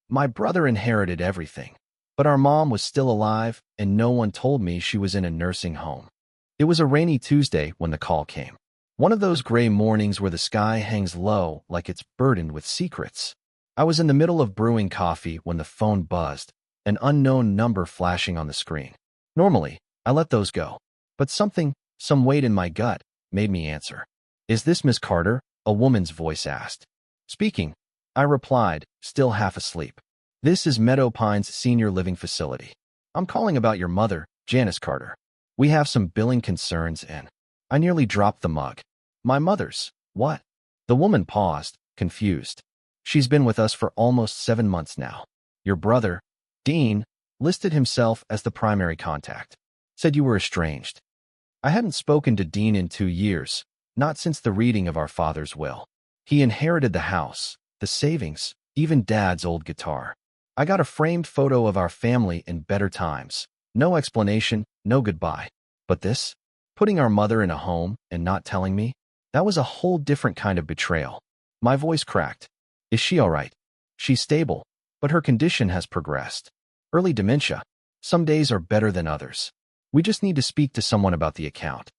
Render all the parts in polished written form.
My brother inherited everything, but our mom was still alive, and no one told me she was in a nursing home. It was a rainy Tuesday when the call came. One of those gray mornings where the sky hangs low like it's burdened with secrets. I was in the middle of brewing coffee when the phone buzzed, an unknown number flashing on the screen. Normally, I let those go, but some weight in my gut, made me answer. "Is this Miss Carter?" a woman's voice asked. "Speaking," I replied, still half asleep. "This is Meadow Pines Senior Living Facility. I'm calling about your mother, Janice Carter. We have some billing concerns and—" I nearly dropped the mug. "My mother's, what?" The woman paused, confused. "She's been with us for almost 7 months now. Your brother, Dean, listed himself as the primary contact. Said you were estranged." I hadn't spoken to Dean in 2 years, not since the reading of our father's will. He inherited the house, the savings, even Dad's old guitar. I got a framed photo of our family in better times. No explanation, no goodbye. But this? Putting our mother in a home and not telling me? That was a whole different kind of betrayal. My voice cracked. "Is she all right?" "She's stable, but her condition has progressed. Early dementia. Some days are better than others. We just need to speak to someone about the account."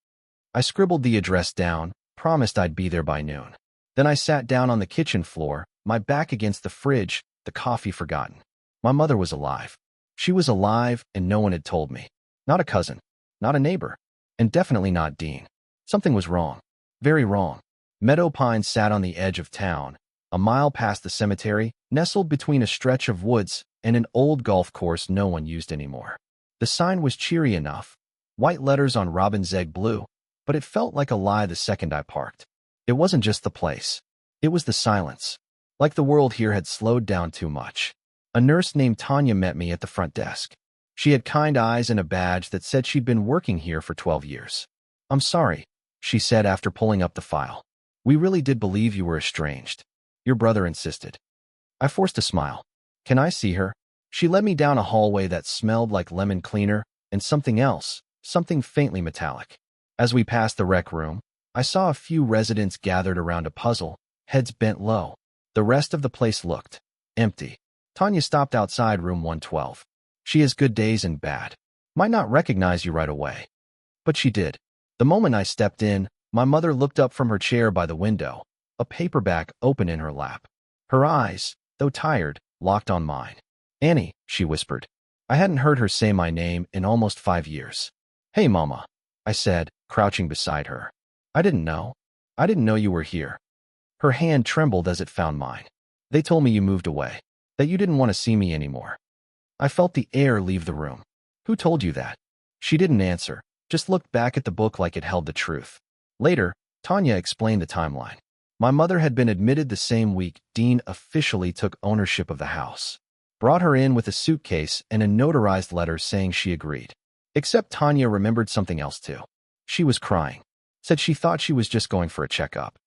I scribbled the address down, promised I'd be there by noon. Then I sat down on the kitchen floor, my back against the fridge, the coffee forgotten. My mother was alive. She was alive, and no one had told me. Not a cousin, not a neighbor, and definitely not Dean. Something was wrong. Very wrong. Meadow Pines sat on the edge of town, a mile past the cemetery, nestled between a stretch of woods and an old golf course no one used anymore. The sign was cheery enough, white letters on robin's egg blue, but it felt like a lie the second I parked. It wasn't just the place. It was the silence. Like the world here had slowed down too much. A nurse named Tanya met me at the front desk. She had kind eyes and a badge that said she'd been working here for 12 years. "I'm sorry," she said after pulling up the file. "We really did believe you were estranged. Your brother insisted." I forced a smile. "Can I see her?" She led me down a hallway that smelled like lemon cleaner and something else, something faintly metallic. As we passed the rec room, I saw a few residents gathered around a puzzle, heads bent low. The rest of the place looked empty. Tanya stopped outside room 112. "She has good days and bad. Might not recognize you right away." But she did. The moment I stepped in, my mother looked up from her chair by the window, a paperback open in her lap. Her eyes, though tired, locked on mine. "Annie," she whispered. I hadn't heard her say my name in almost 5 years. "Hey, Mama," I said, crouching beside her. I didn't know you were here." Her hand trembled as it found mine. "They told me you moved away, that you didn't want to see me anymore." I felt the air leave the room. "Who told you that?" She didn't answer, just looked back at the book like it held the truth. Later, Tanya explained the timeline. My mother had been admitted the same week Dean officially took ownership of the house. Brought her in with a suitcase and a notarized letter saying she agreed. Except Tanya remembered something else too. She was crying. Said she thought she was just going for a checkup.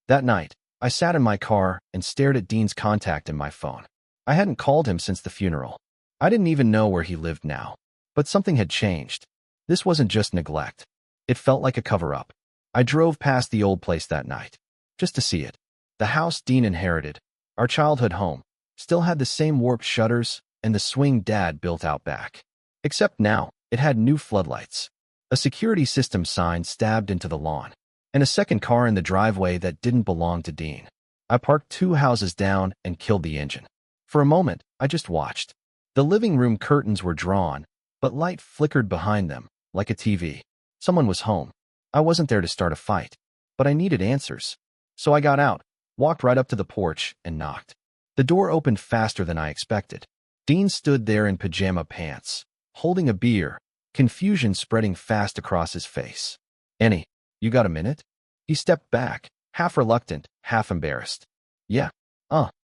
That night, I sat in my car and stared at Dean's contact in my phone. I hadn't called him since the funeral. I didn't even know where he lived now. But something had changed. This wasn't just neglect. It felt like a cover-up. I drove past the old place that night, just to see it. The house Dean inherited, our childhood home, still had the same warped shutters and the swing Dad built out back. Except now, it had new floodlights, a security system sign stabbed into the lawn, and a second car in the driveway that didn't belong to Dean. I parked 2 houses down and killed the engine. For a moment, I just watched. The living room curtains were drawn, but light flickered behind them, like a TV. Someone was home. I wasn't there to start a fight, but I needed answers. So I got out, walked right up to the porch, and knocked. The door opened faster than I expected. Dean stood there in pajama pants, holding a beer, confusion spreading fast across his face. "Annie, you got a minute?" He stepped back, half reluctant, half embarrassed. "Yeah.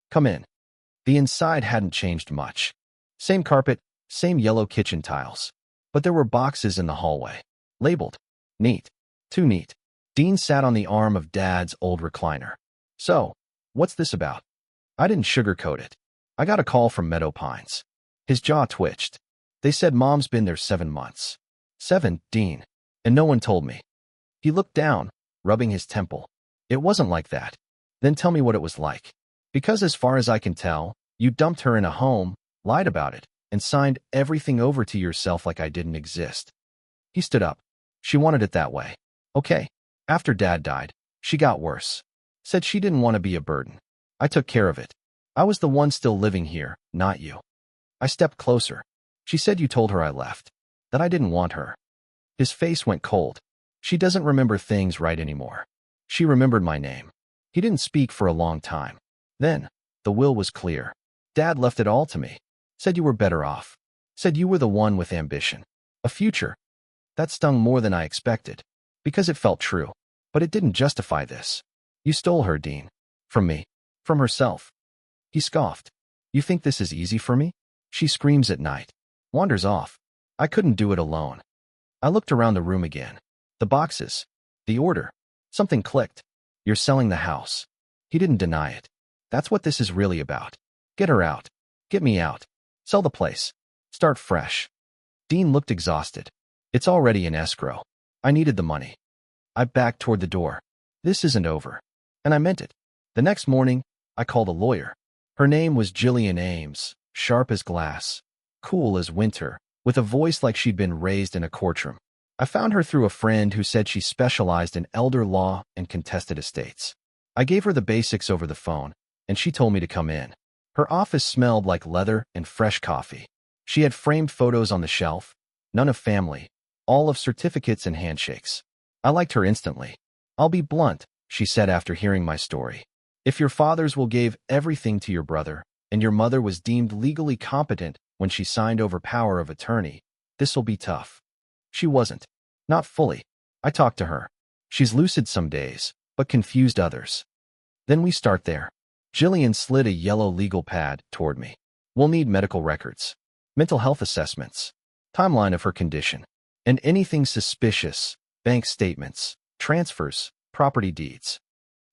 Come in." The inside hadn't changed much. Same carpet, same yellow kitchen tiles. But there were boxes in the hallway, labeled. Neat. Too neat. Dean sat on the arm of Dad's old recliner. "So, what's this about?" I didn't sugarcoat it. "I got a call from Meadow Pines." His jaw twitched. "They said Mom's been there 7 months. 7, Dean. And no one told me." He looked down, rubbing his temple. "It wasn't like that." "Then tell me what it was like. Because as far as I can tell, You dumped her in a home, lied about it, and signed everything over to yourself like I didn't exist. He stood up. She wanted it that way. Okay. After Dad died, she got worse. Said she didn't want to be a burden. I took care of it. I was the one still living here, not you. I stepped closer. She said you told her I left. That I didn't want her. His face went cold. She doesn't remember things right anymore. She remembered my name. He didn't speak for a long time. Then, the will was clear. Dad left it all to me. Said you were better off. Said you were the one with ambition. A future. That stung more than I expected. Because it felt true. But it didn't justify this. You stole her, Dean. From me. From herself. He scoffed. You think this is easy for me? She screams at night. Wanders off. I couldn't do it alone. I looked around the room again. The boxes. The order. Something clicked. You're selling the house. He didn't deny it. That's what this is really about. Get her out. Get me out. Sell the place. Start fresh. Dean looked exhausted. It's already in escrow. I needed the money. I backed toward the door. This isn't over. And I meant it. The next morning, I called a lawyer. Her name was Jillian Ames, sharp as glass, cool as winter, with a voice like she'd been raised in a courtroom. I found her through a friend who said she specialized in elder law and contested estates. I gave her the basics over the phone, and she told me to come in. Her office smelled like leather and fresh coffee. She had framed photos on the shelf, none of family, all of certificates and handshakes. I liked her instantly. I'll be blunt, she said after hearing my story. If your father's will gave everything to your brother, and your mother was deemed legally competent when she signed over power of attorney, this'll be tough. She wasn't. Not fully. I talked to her. She's lucid some days, but confused others. Then we start there. Jillian slid a yellow legal pad toward me. We'll need medical records, mental health assessments, timeline of her condition, and anything suspicious, bank statements, transfers, property deeds.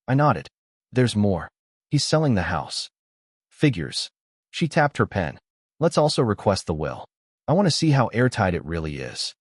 I nodded. There's more. He's selling the house. Figures. She tapped her pen. Let's also request the will. I want to see how airtight it really is.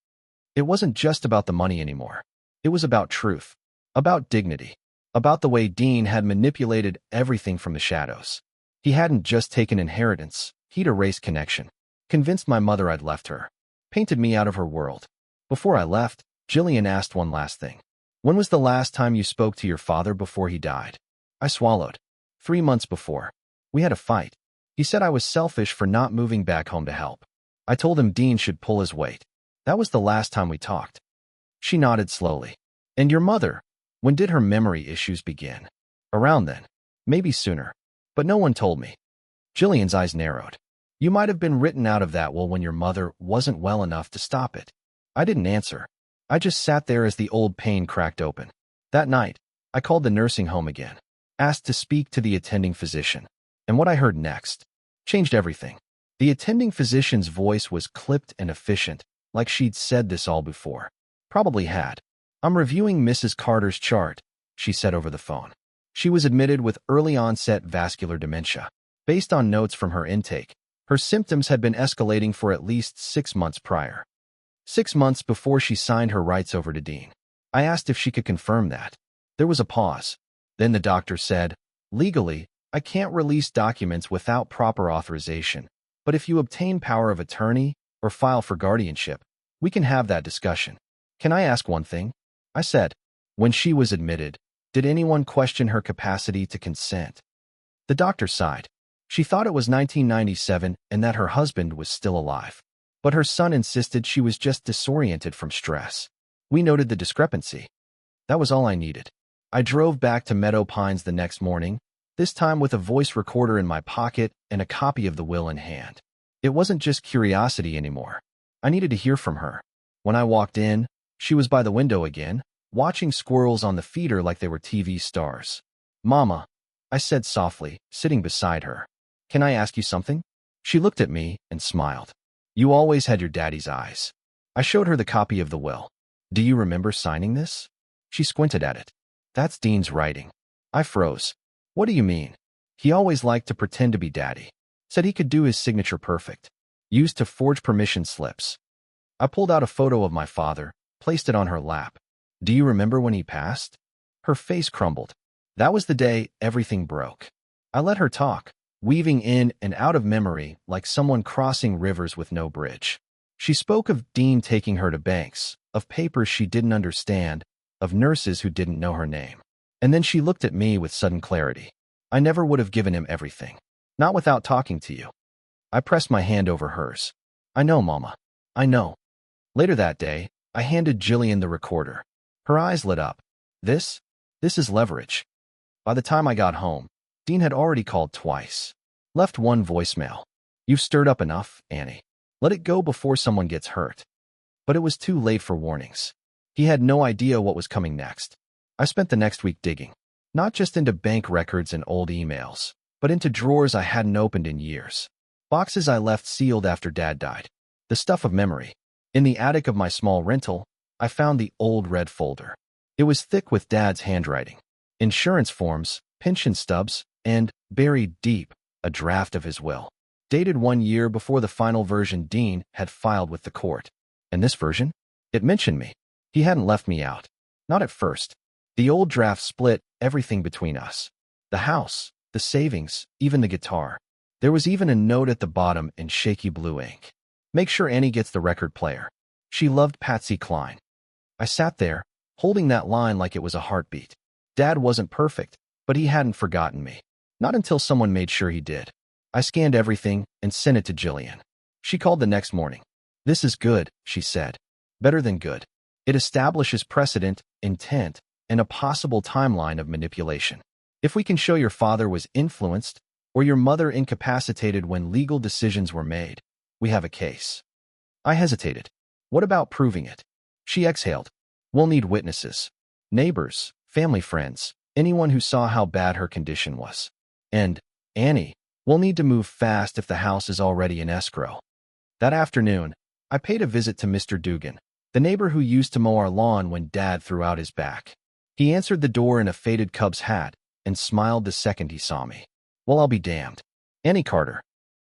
It wasn't just about the money anymore. It was about truth, about dignity, about the way Dean had manipulated everything from the shadows. He hadn't just taken inheritance, he'd erased connection, convinced my mother I'd left her, painted me out of her world. Before I left, Jillian asked one last thing. When was the last time you spoke to your father before he died? I swallowed. 3 months before. We had a fight. He said I was selfish for not moving back home to help. I told him Dean should pull his weight. That was the last time we talked. She nodded slowly. And your mother? When did her memory issues begin? Around then. Maybe sooner. But no one told me. Jillian's eyes narrowed. You might have been written out of that will when your mother wasn't well enough to stop it. I didn't answer. I just sat there as the old pain cracked open. That night, I called the nursing home again, asked to speak to the attending physician. And what I heard next changed everything. The attending physician's voice was clipped and efficient, like she'd said this all before. Probably had. I'm reviewing Mrs. Carter's chart, she said over the phone. She was admitted with early-onset vascular dementia. Based on notes from her intake, her symptoms had been escalating for at least 6 months prior. 6 months before she signed her rights over to Dean. I asked if she could confirm that. There was a pause. Then the doctor said, legally, I can't release documents without proper authorization, but if you obtain power of attorney or file for guardianship, we can have that discussion. Can I ask one thing? I said. When she was admitted, did anyone question her capacity to consent? The doctor sighed. She thought it was 1997 and that her husband was still alive. But her son insisted she was just disoriented from stress. We noted the discrepancy. That was all I needed. I drove back to Meadow Pines the next morning, this time with a voice recorder in my pocket and a copy of the will in hand. It wasn't just curiosity anymore. I needed to hear from her. When I walked in, she was by the window again, watching squirrels on the feeder like they were TV stars. Mama, I said softly, sitting beside her. Can I ask you something? She looked at me and smiled. You always had your daddy's eyes. I showed her the copy of the will. Do you remember signing this? She squinted at it. That's Dean's writing. I froze. What do you mean? He always liked to pretend to be daddy. Said he could do his signature perfect. Used to forge permission slips. I pulled out a photo of my father, placed it on her lap. Do you remember when he passed? Her face crumbled. That was the day everything broke. I let her talk, weaving in and out of memory like someone crossing rivers with no bridge. She spoke of Dean taking her to banks, of papers she didn't understand, of nurses who didn't know her name. And then she looked at me with sudden clarity. I never would have given him everything. Not without talking to you. I pressed my hand over hers. I know, Mama. I know. Later that day, I handed Jillian the recorder. Her eyes lit up. This is leverage. By the time I got home, Dean had already called twice. Left one voicemail. You've stirred up enough, Annie. Let it go before someone gets hurt. But it was too late for warnings. He had no idea what was coming next. I spent the next week digging, not just into bank records and old emails, but into drawers I hadn't opened in years. Boxes I left sealed after Dad died. The stuff of memory. In the attic of my small rental, I found the old red folder. It was thick with Dad's handwriting. Insurance forms, pension stubs, and, buried deep, a draft of his will. Dated 1 year before the final version Dean had filed with the court. And this version? It mentioned me. He hadn't left me out. Not at first. The old draft split everything between us. The house, the savings, even the guitar. There was even a note at the bottom in shaky blue ink. Make sure Annie gets the record player. She loved Patsy Cline. I sat there, holding that line like it was a heartbeat. Dad wasn't perfect, but he hadn't forgotten me. Not until someone made sure he did. I scanned everything and sent it to Jillian. She called the next morning. This is good, she said. Better than good. It establishes precedent, intent, and a possible timeline of manipulation. If we can show your father was influenced or your mother incapacitated when legal decisions were made, we have a case. I hesitated. What about proving it? She exhaled. We'll need witnesses. Neighbors, family friends, anyone who saw how bad her condition was. And, Annie, we'll need to move fast if the house is already in escrow. That afternoon, I paid a visit to Mr. Dugan, the neighbor who used to mow our lawn when Dad threw out his back. He answered the door in a faded Cubs hat and smiled the second he saw me. Well, I'll be damned. Annie Carter.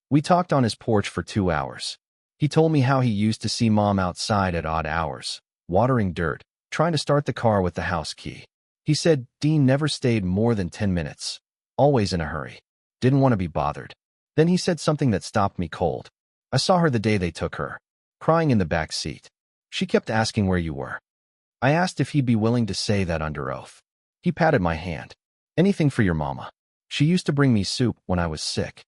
We talked on his porch for 2 hours. He told me how he used to see Mom outside at odd hours, watering dirt, trying to start the car with the house key. He said Dean never stayed more than 10 minutes, always in a hurry. Didn't want to be bothered. Then he said something that stopped me cold. I saw her the day they took her, crying in the back seat. She kept asking where you were. I asked if he'd be willing to say that under oath. He patted my hand. Anything for your mama. She used to bring me soup when I was sick.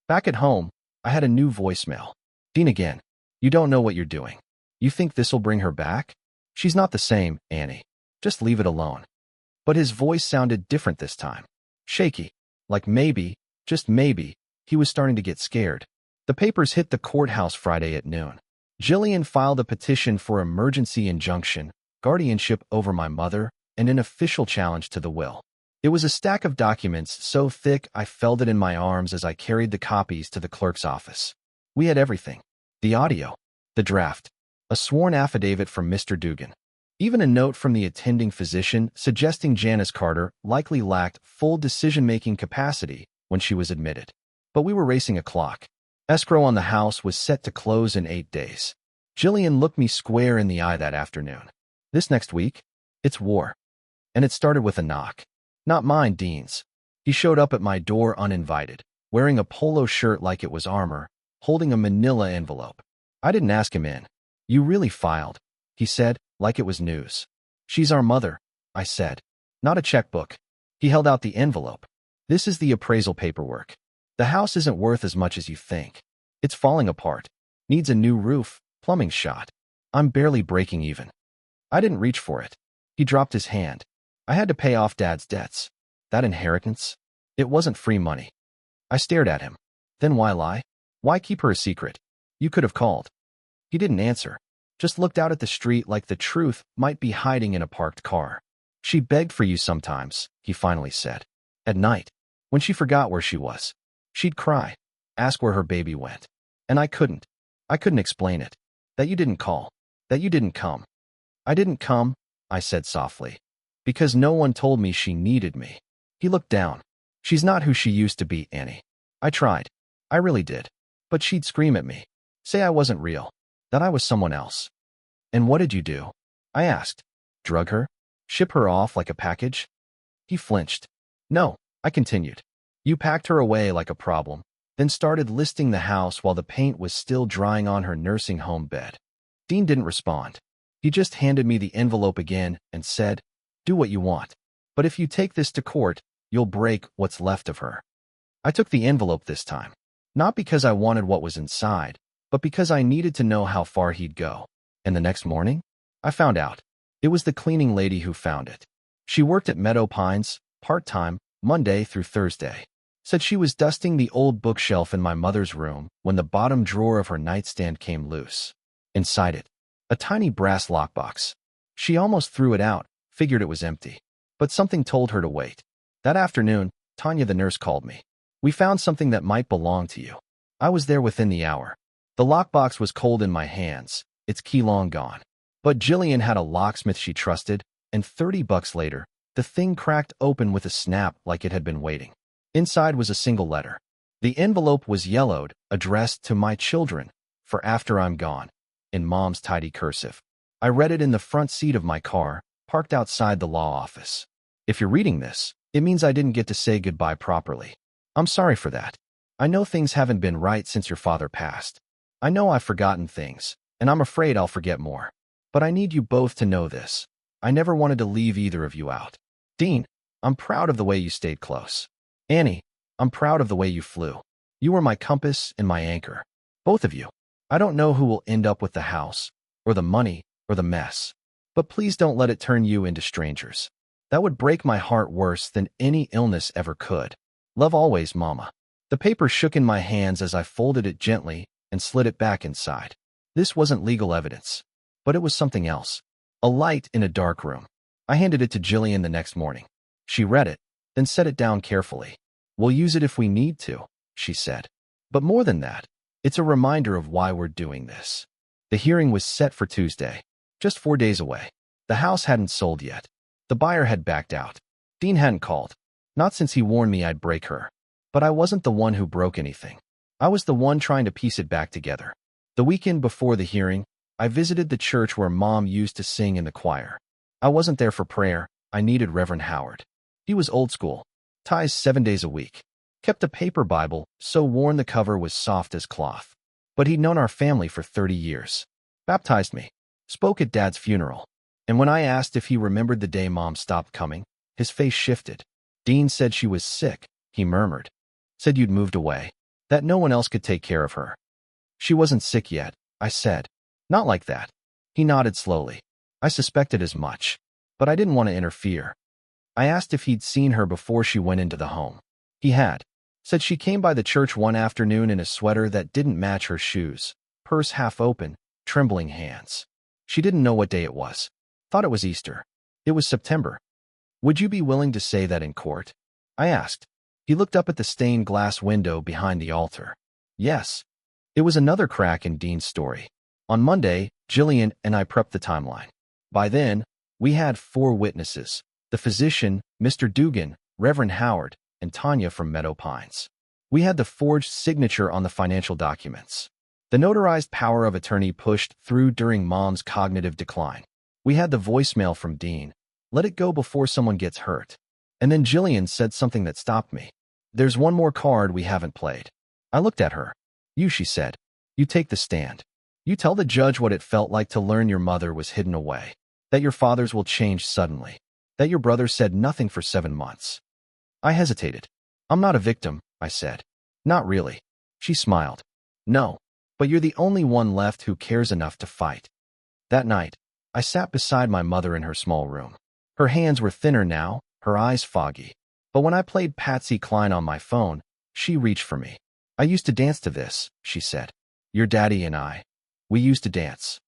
Back at home, I had a new voicemail. Dean again. You don't know what you're doing. You think this'll bring her back? She's not the same, Annie. Just leave it alone. But his voice sounded different this time. Shaky. Like maybe, just maybe, he was starting to get scared. The papers hit the courthouse Friday at noon. Jillian filed a petition for emergency injunction, guardianship over my mother, and an official challenge to the will. It was a stack of documents so thick I felt it in my arms as I carried the copies to the clerk's office. We had everything. The audio, the draft, a sworn affidavit from Mr. Dugan, even a note from the attending physician suggesting Janice Carter likely lacked full decision-making capacity when she was admitted. But we were racing a clock. Escrow on the house was set to close in 8 days. Jillian looked me square in the eye that afternoon. This next week, it's war. And it started with a knock. Not mine, Dean's. He showed up at my door uninvited, wearing a polo shirt like it was armor, holding a manila envelope. I didn't ask him in. You really filed, he said, like it was news. She's our mother, I said. Not a checkbook. He held out the envelope. This is the appraisal paperwork. The house isn't worth as much as you think. It's falling apart. Needs a new roof, plumbing shot. I'm barely breaking even. I didn't reach for it. He dropped his hand. I had to pay off Dad's debts. That inheritance, it wasn't free money. I stared at him. Then why lie? Why keep her a secret? You could have called. He didn't answer. Just looked out at the street like the truth might be hiding in a parked car. She begged for you sometimes, he finally said. At night, when she forgot where she was. She'd cry, ask where her baby went. And I couldn't. I couldn't explain it. That you didn't call. That you didn't come. I didn't come, I said softly. Because no one told me she needed me. He looked down. She's not who she used to be, Annie. I tried. I really did. But she'd scream at me. Say I wasn't real. That I was someone else. And what did you do? I asked. Drug her? Ship her off like a package? He flinched. No, I continued. You packed her away like a problem, then started listing the house while the paint was still drying on her nursing home bed. Dean didn't respond. He just handed me the envelope again and said, "Do what you want. But if you take this to court, you'll break what's left of her." I took the envelope this time, not because I wanted what was inside, but because I needed to know how far he'd go. And the next morning, I found out. It was the cleaning lady who found it. She worked at Meadow Pines, part-time, Monday through Thursday. Said she was dusting the old bookshelf in my mother's room when the bottom drawer of her nightstand came loose. Inside it, a tiny brass lockbox. She almost threw it out, figured it was empty. But something told her to wait. That afternoon, Tanya the nurse called me. "We found something that might belong to you." I was there within the hour. The lockbox was cold in my hands, its key long gone. But Jillian had a locksmith she trusted, and $30 later, the thing cracked open with a snap like it had been waiting. Inside was a single letter. The envelope was yellowed, addressed to my children, for after I'm gone, in Mom's tidy cursive. I read it in the front seat of my car, parked outside the law office. If you're reading this, it means I didn't get to say goodbye properly. I'm sorry for that. I know things haven't been right since your father passed. I know I've forgotten things, and I'm afraid I'll forget more. But I need you both to know this. I never wanted to leave either of you out. Dean, I'm proud of the way you stayed close. Annie, I'm proud of the way you flew. You were my compass and my anchor. Both of you. I don't know who will end up with the house, or the money, or the mess. But please don't let it turn you into strangers. That would break my heart worse than any illness ever could. Love always, Mama. The paper shook in my hands as I folded it gently and slid it back inside. This wasn't legal evidence, but it was something else. A light in a dark room. I handed it to Jillian the next morning. She read it, then set it down carefully. "We'll use it if we need to," she said. "But more than that, it's a reminder of why we're doing this." The hearing was set for Tuesday, just 4 days away. The house hadn't sold yet. The buyer had backed out. Dean hadn't called. Not since he warned me I'd break her. But I wasn't the one who broke anything. I was the one trying to piece it back together. The weekend before the hearing, I visited the church where Mom used to sing in the choir. I wasn't there for prayer. I needed Reverend Howard. He was old school, tithes 7 days a week, kept a paper Bible so worn the cover was soft as cloth. But he'd known our family for 30 years. Baptized me, spoke at Dad's funeral. And when I asked if he remembered the day Mom stopped coming, his face shifted. "Dean said she was sick," he murmured. "Said you'd moved away, that no one else could take care of her." "She wasn't sick yet," I said. "Not like that." He nodded slowly. I suspected as much, but I didn't want to interfere. I asked if he'd seen her before she went into the home. He had. Said she came by the church one afternoon in a sweater that didn't match her shoes, purse half open, trembling hands. She didn't know what day it was. Thought it was Easter. It was September. "Would you be willing to say that in court?" I asked. He looked up at the stained glass window behind the altar. Yes. It was another crack in Dean's story. On Monday, Jillian and I prepped the timeline. By then, we had 4 witnesses: the physician, Mr. Dugan, Reverend Howard, and Tanya from Meadow Pines. We had the forged signature on the financial documents. The notarized power of attorney pushed through during Mom's cognitive decline. We had the voicemail from Dean. "Let it go before someone gets hurt." And then Jillian said something that stopped me. "There's one more card we haven't played." I looked at her. "You," she said. "You take the stand. You tell the judge what it felt like to learn your mother was hidden away, that your father's will change suddenly, that your brother said nothing for 7 months. I hesitated. "I'm not a victim," I said. "Not really." She smiled. "No, but you're the only one left who cares enough to fight." That night, I sat beside my mother in her small room. Her hands were thinner now, her eyes foggy. But when I played Patsy Cline on my phone, she reached for me. "I used to dance to this," she said. "Your daddy and I. We used to dance."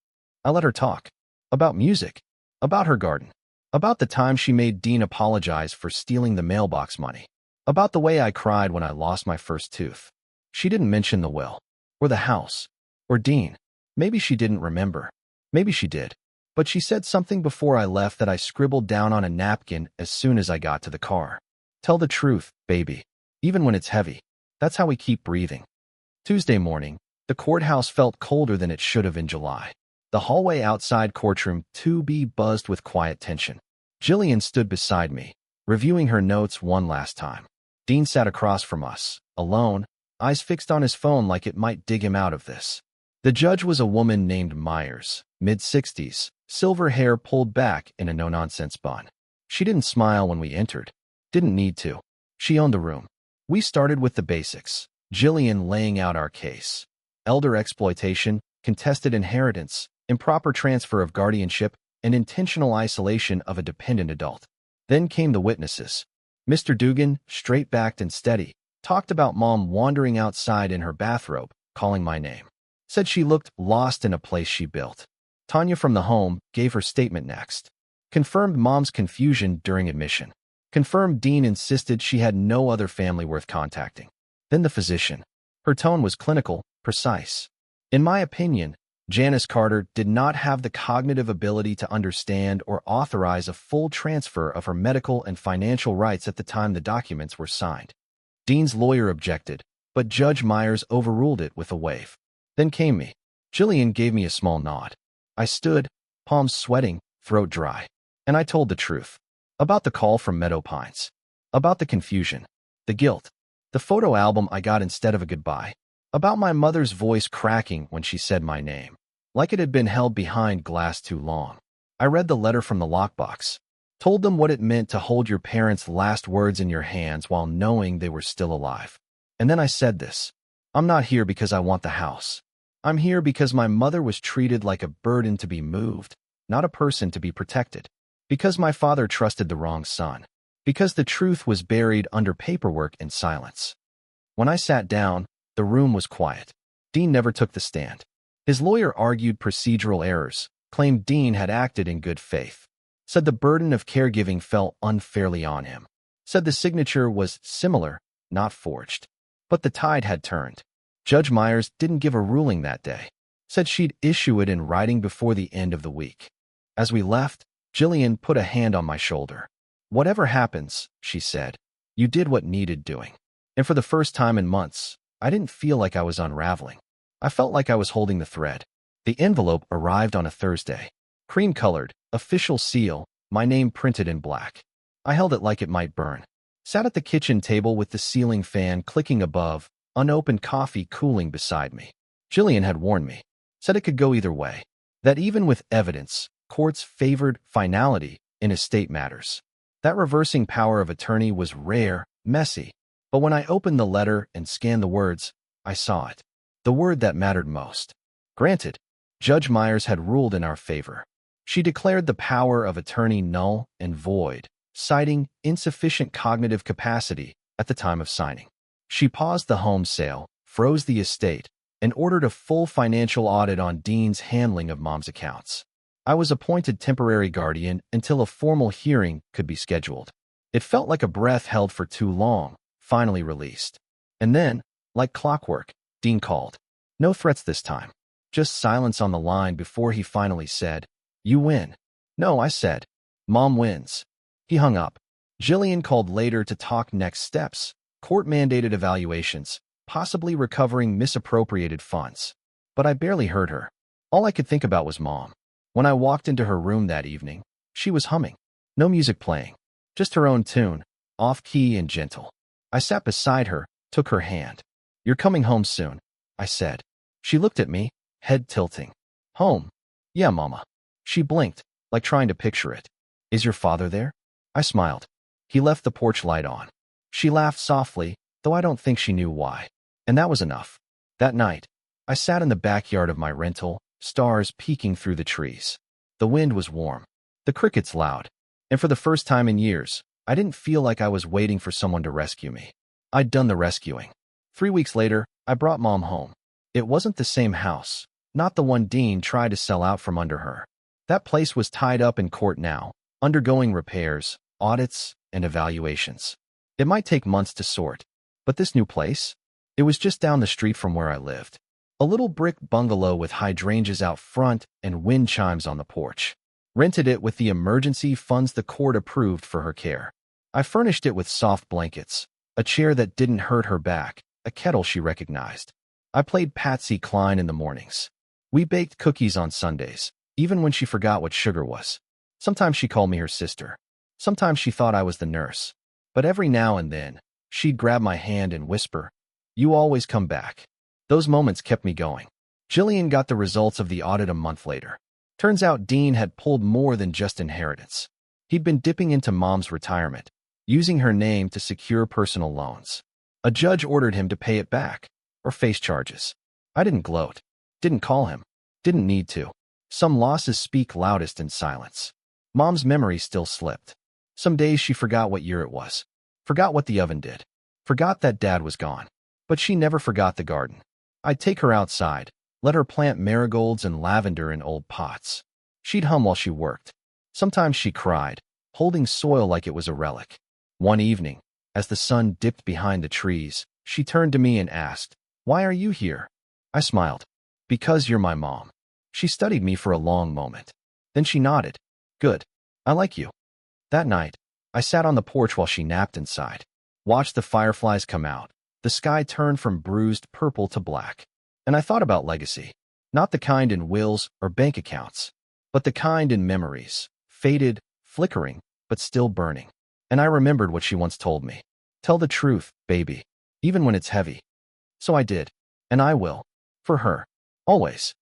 I let her talk. About music. About her garden. About the time she made Dean apologize for stealing the mailbox money. About the way I cried when I lost my first tooth. She didn't mention the will. Or the house. Or Dean. Maybe she didn't remember. Maybe she did. But she said something before I left that I scribbled down on a napkin as soon as I got to the car. "Tell the truth, baby. Even when it's heavy. That's how we keep breathing." Tuesday morning, the courthouse felt colder than it should have in July. The hallway outside courtroom 2B buzzed with quiet tension. Jillian stood beside me, reviewing her notes one last time. Dean sat across from us, alone, eyes fixed on his phone like it might dig him out of this. The judge was a woman named Myers, mid-60s, silver hair pulled back in a no-nonsense bun. She didn't smile when we entered. Didn't need to. She owned the room. We started with the basics. Jillian laying out our case. Elder exploitation, contested inheritance, improper transfer of guardianship, and intentional isolation of a dependent adult. Then came the witnesses. Mr. Dugan, straight-backed and steady, talked about Mom wandering outside in her bathrobe, calling my name. Said she looked lost in a place she built. Tanya from the home gave her statement next. Confirmed Mom's confusion during admission. Confirmed Dean insisted she had no other family worth contacting. Then the physician. Her tone was clinical, precise. In my opinion, Janice Carter did not have the cognitive ability to understand or authorize a full transfer of her medical and financial rights at the time the documents were signed. Dean's lawyer objected, but Judge Myers overruled it with a wave. Then came me. Jillian gave me a small nod. I stood, palms sweating, throat dry. And I told the truth. About the call from Meadow Pines. About the confusion. The guilt. The photo album I got instead of a goodbye. About my mother's voice cracking when she said my name, like it had been held behind glass too long. I read the letter from the lockbox, told them what it meant to hold your parents' last words in your hands while knowing they were still alive. And then I said this. I'm not here because I want the house. I'm here because my mother was treated like a burden to be moved, not a person to be protected. Because my father trusted the wrong son. Because the truth was buried under paperwork and silence. When I sat down, the room was quiet. Dean never took the stand. His lawyer argued procedural errors, claimed Dean had acted in good faith, said the burden of caregiving fell unfairly on him, said the signature was similar, not forged. But the tide had turned. Judge Myers didn't give a ruling that day, said she'd issue it in writing before the end of the week. As we left, Jillian put a hand on my shoulder. Whatever happens, she said, you did what needed doing. And for the first time in months, I didn't feel like I was unraveling. I felt like I was holding the thread. The envelope arrived on a Thursday. Cream-colored, official seal, my name printed in black. I held it like it might burn. Sat at the kitchen table with the ceiling fan clicking above, unopened coffee cooling beside me. Jillian had warned me. Said it could go either way. That even with evidence, courts favored finality in estate matters. That reversing power of attorney was rare, messy. But when I opened the letter and scanned the words, I saw it. The word that mattered most. Granted, Judge Myers had ruled in our favor. She declared the power of attorney null and void, citing insufficient cognitive capacity at the time of signing. She paused the home sale, froze the estate, and ordered a full financial audit on Dean's handling of Mom's accounts. I was appointed temporary guardian until a formal hearing could be scheduled. It felt like a breath held for too long, finally released. And then, like clockwork, Dean called. No threats this time. Just silence on the line before he finally said, you win. No, I said. Mom wins. He hung up. Jillian called later to talk next steps, court-mandated evaluations, possibly recovering misappropriated funds. But I barely heard her. All I could think about was Mom. When I walked into her room that evening, she was humming. No music playing. Just her own tune, off-key and gentle. I sat beside her, took her hand. You're coming home soon, I said. She looked at me, head tilting. Home? Yeah, Mama. She blinked, like trying to picture it. Is your father there? I smiled. He left the porch light on. She laughed softly, though I don't think she knew why. And that was enough. That night, I sat in the backyard of my rental, stars peeking through the trees. The wind was warm. The crickets loud. And for the first time in years, I didn't feel like I was waiting for someone to rescue me. I'd done the rescuing. 3 weeks later, I brought Mom home. It wasn't the same house, not the one Dean tried to sell out from under her. That place was tied up in court now, undergoing repairs, audits, and evaluations. It might take months to sort, but this new place? It was just down the street from where I lived. A little brick bungalow with hydrangeas out front and wind chimes on the porch. Rented it with the emergency funds the court approved for her care. I furnished it with soft blankets, a chair that didn't hurt her back, a kettle she recognized. I played Patsy Cline in the mornings. We baked cookies on Sundays, even when she forgot what sugar was. Sometimes she called me her sister. Sometimes she thought I was the nurse. But every now and then, She'd grab my hand and whisper, "You always come back." Those moments kept me going. Jillian got the results of the audit a month later. Turns out Dean had pulled more than just inheritance. He'd been dipping into Mom's retirement, using her name to secure personal loans. A judge ordered him to pay it back, or face charges. I didn't gloat, didn't call him, didn't need to. Some losses speak loudest in silence. Mom's memory still slipped. Some days she forgot what year it was, forgot what the oven did, forgot that Dad was gone. But she never forgot the garden. I'd take her outside, let her plant marigolds and lavender in old pots. She'd hum while she worked. Sometimes she cried, holding soil like it was a relic. One evening, as the sun dipped behind the trees, she turned to me and asked, "Why are you here?" I smiled. "Because you're my mom." She studied me for a long moment. Then she nodded. "Good. I like you." That night, I sat on the porch while she napped inside, watched the fireflies come out. The sky turned from bruised purple to black. And I thought about legacy. Not the kind in wills or bank accounts, but the kind in memories. Faded, flickering, but still burning. And I remembered what she once told me. "Tell the truth, baby, even when it's heavy." So I did. And I will. For her. Always.